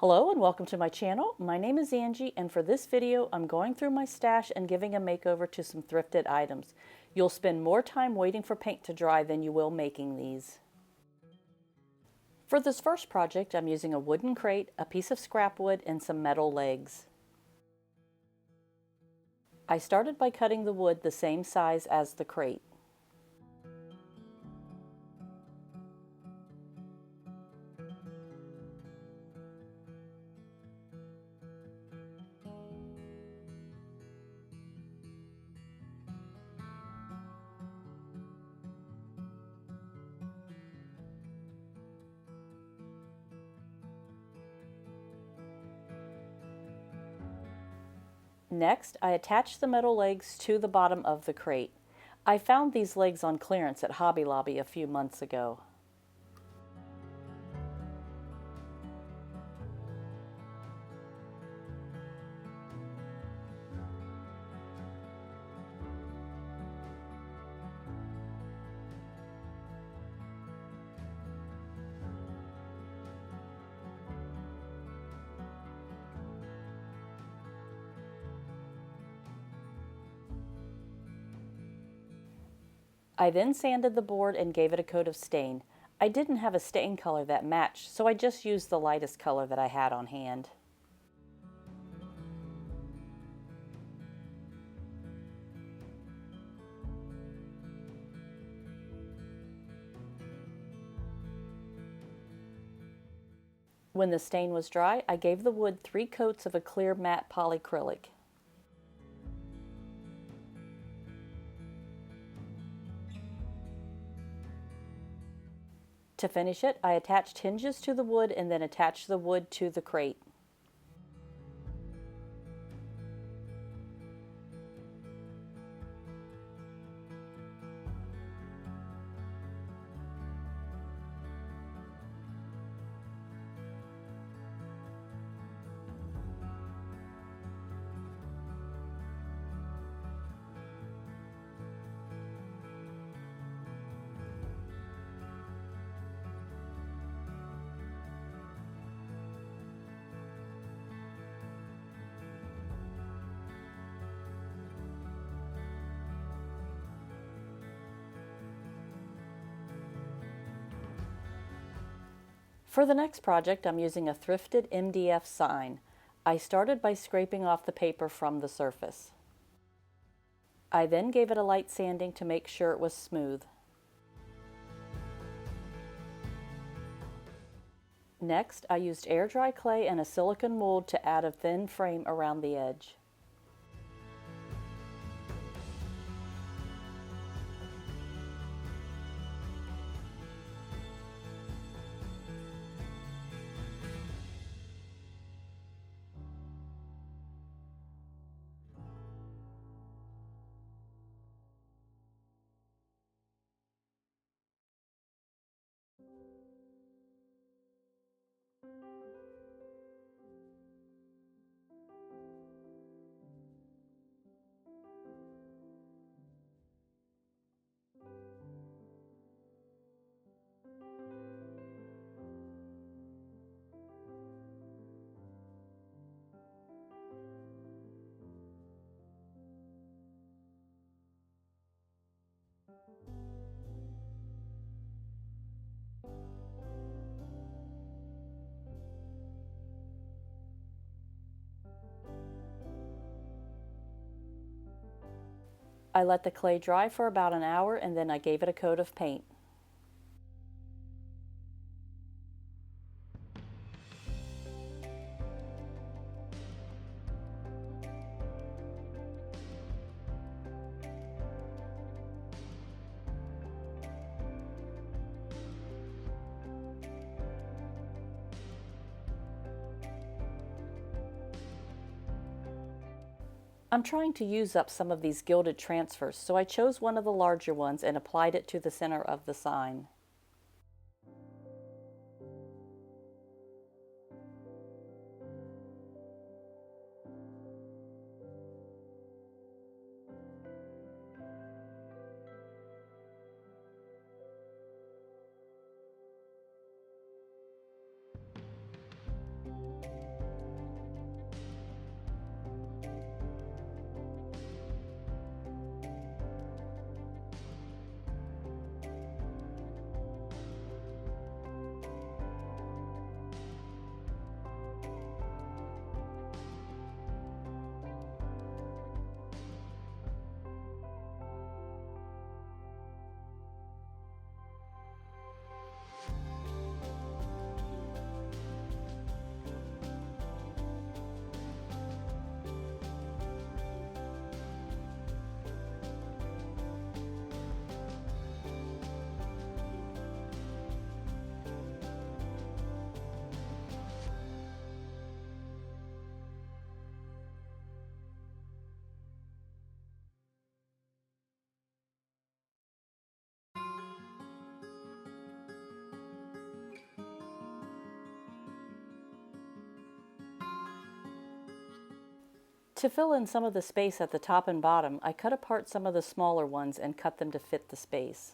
Hello and welcome to my channel. My name is Angie, and for this video I'm going through my stash and giving a makeover to some thrifted items. You'll spend more time waiting for paint to dry than you will making these. For this first project I'm using a wooden crate, a piece of scrap wood, and some metal legs. I started by cutting the wood the same size as the crate. Next, I attached the metal legs to the bottom of the crate. I found these legs on clearance at Hobby Lobby a few months ago. I then sanded the board and gave it a coat of stain. I didn't have a stain color that matched, so I just used the lightest color that I had on hand. When the stain was dry, I gave the wood 3 coats of a clear matte polyacrylic. To finish it, I attached hinges to the wood and then attached the wood to the crate. For the next project, I'm using a Thrifted MDF sign. I started by scraping off the paper from the surface. I then gave it a light sanding to make sure it was smooth. Next, I used air dry clay and a silicone mold to add a thin frame around the edge. I let the clay dry for about an hour and then I gave it a coat of paint. I'm trying to use up some of these gilded transfers, so I chose one of the larger ones and applied it to the center of the sign. To fill in some of the space at the top and bottom, I cut apart some of the smaller ones and cut them to fit the space.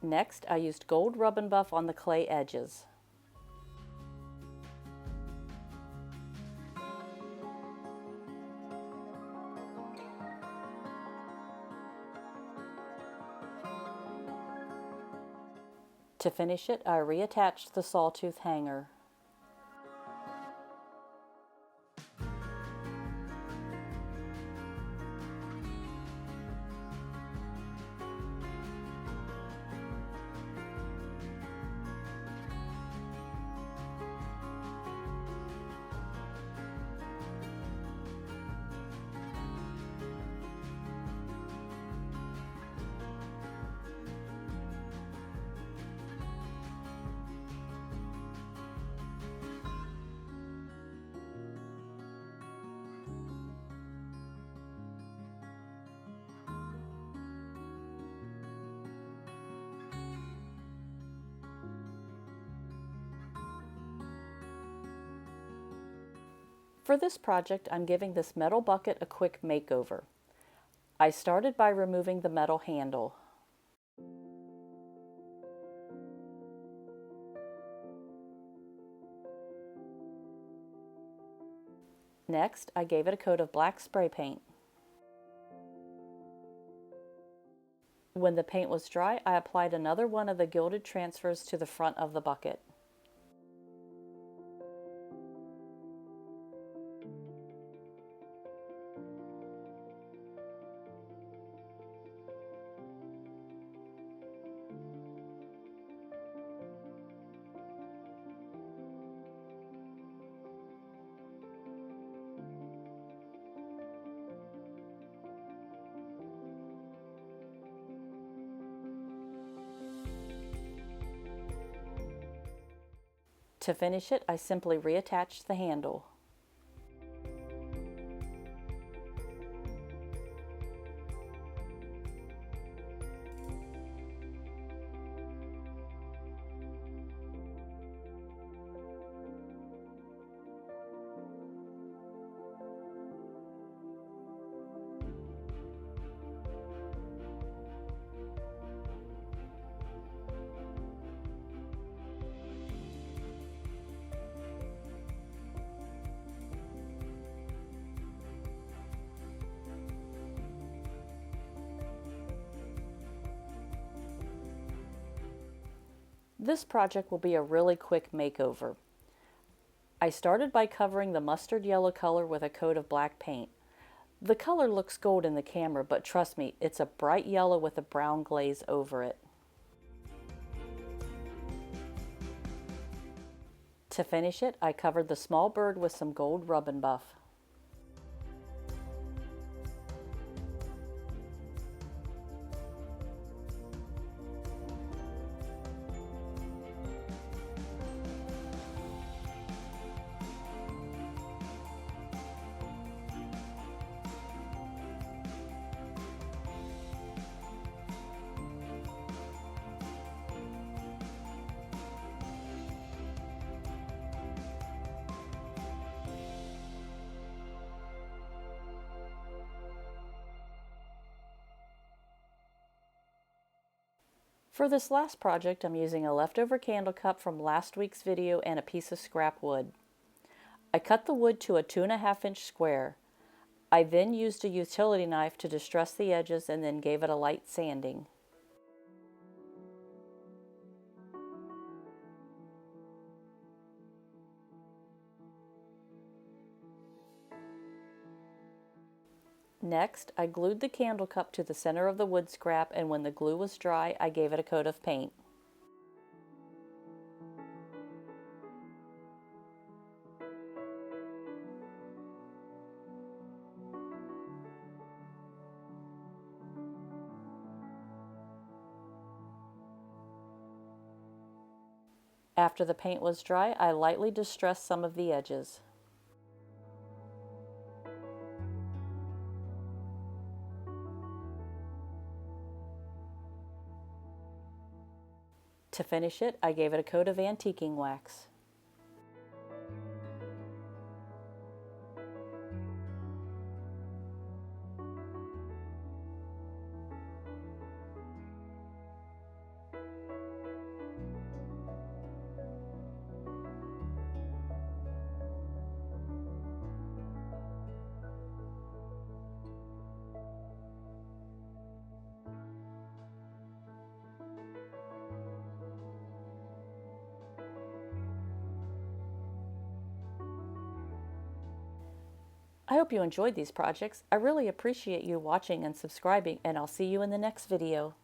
Next, I used gold rub and buff on the clay edges. To finish it, I reattached the sawtooth hanger. For this project, I'm giving this metal bucket a quick makeover. I started by removing the metal handle. Next, I gave it a coat of black spray paint. When the paint was dry, I applied another one of the gilded transfers to the front of the bucket. To finish it, I simply reattached the handle. This project will be a really quick makeover. I started by covering the mustard yellow color with a coat of black paint. The color looks gold in the camera, but trust me, it's a bright yellow with a brown glaze over it. To finish it, I covered the small bird with some gold rub and buff. For this last project, I'm using a leftover candle cup from last week's video and a piece of scrap wood. I cut the wood to a 2.5-inch square. I then used a utility knife to distress the edges and then gave it a light sanding. Next, I glued the candle cup to the center of the wood scrap, and when the glue was dry, I gave it a coat of paint. After the paint was dry, I lightly distressed some of the edges. To finish it, I gave it a coat of antiquing wax. I hope you enjoyed these projects. I really appreciate you watching and subscribing, and I'll see you in the next video.